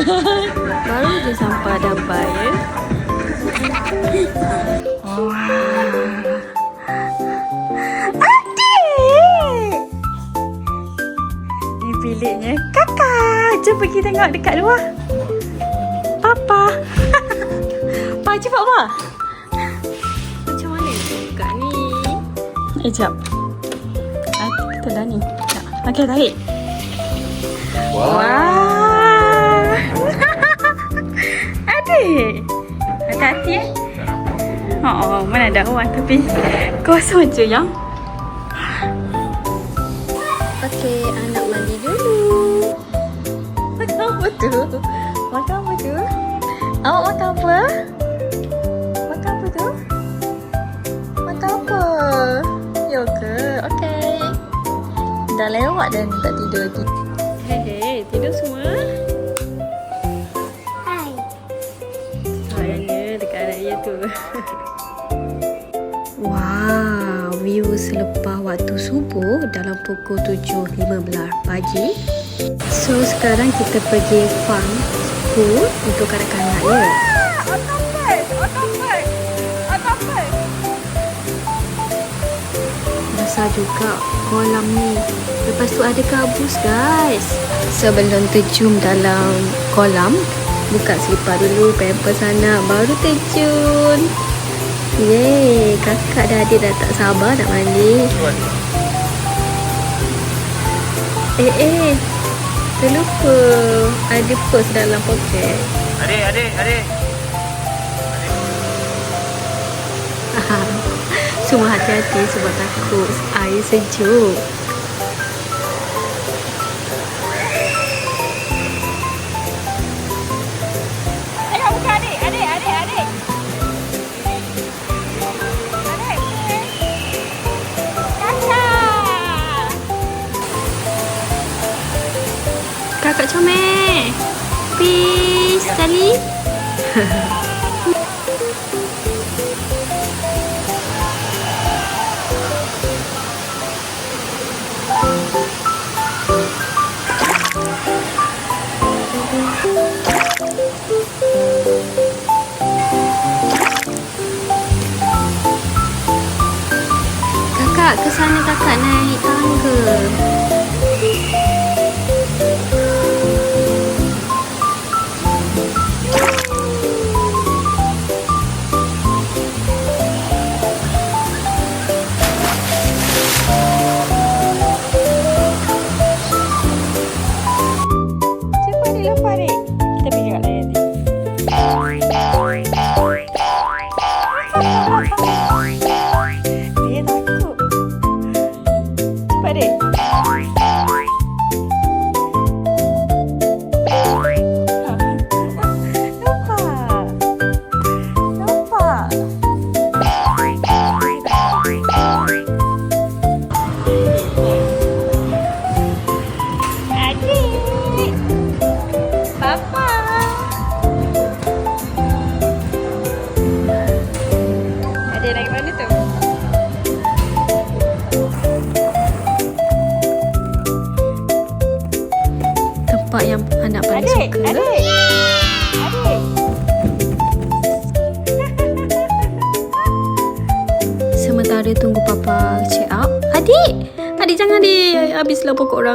Baru je sampai dapat ya. Wah. Adik! Ni biliknya kakak. Jom pergi tengok dekat luar. Papa. Pa, cepat pa. Macam mana buka ni? Sekejap. Kita dah ni. Okey, tarik. Wah. Adik. Hati-hati eh. Oh, mana ada orang tapi kosong je yang. Okey, anak mandi dulu. Makan apa tu? Makan apa tu? Awak makan apa? Makan apa tu? Makan apa? Ya ke? Okey. Dah lewat dah ni tak tidur lagi. Hei, tidur semua? Hai. Sayangnya dekat raya tu. Wow, view selepas waktu subuh dalam pukul 7.15 pagi. So sekarang kita pergi farm school untuk kanak-kanak ya. Besar juga kolam ni. Lepas tu ada gabus guys. Sebelum terjun dalam kolam, buka selipar dulu, pampers anak, baru terjun. Yeay, kakak dan adik dah tak sabar nak mandi. Terlupa ada purse dalam poket. Adik. Semua hati-hati sebab takut air sejuk. Ayo buka adik. Kakak comel. Peace sekali. Kakak ke sana kakak naik tangga. Cepat adik lepas adik. Kita pergi kat layan nanti. Dia takut. Cepat adik. Nampak. Adik. Papa. Adik naik mana tu? Tempat yang anak paling Adik. suka. Sementara tunggu papa check up. Adik jangan habislah pokok orang.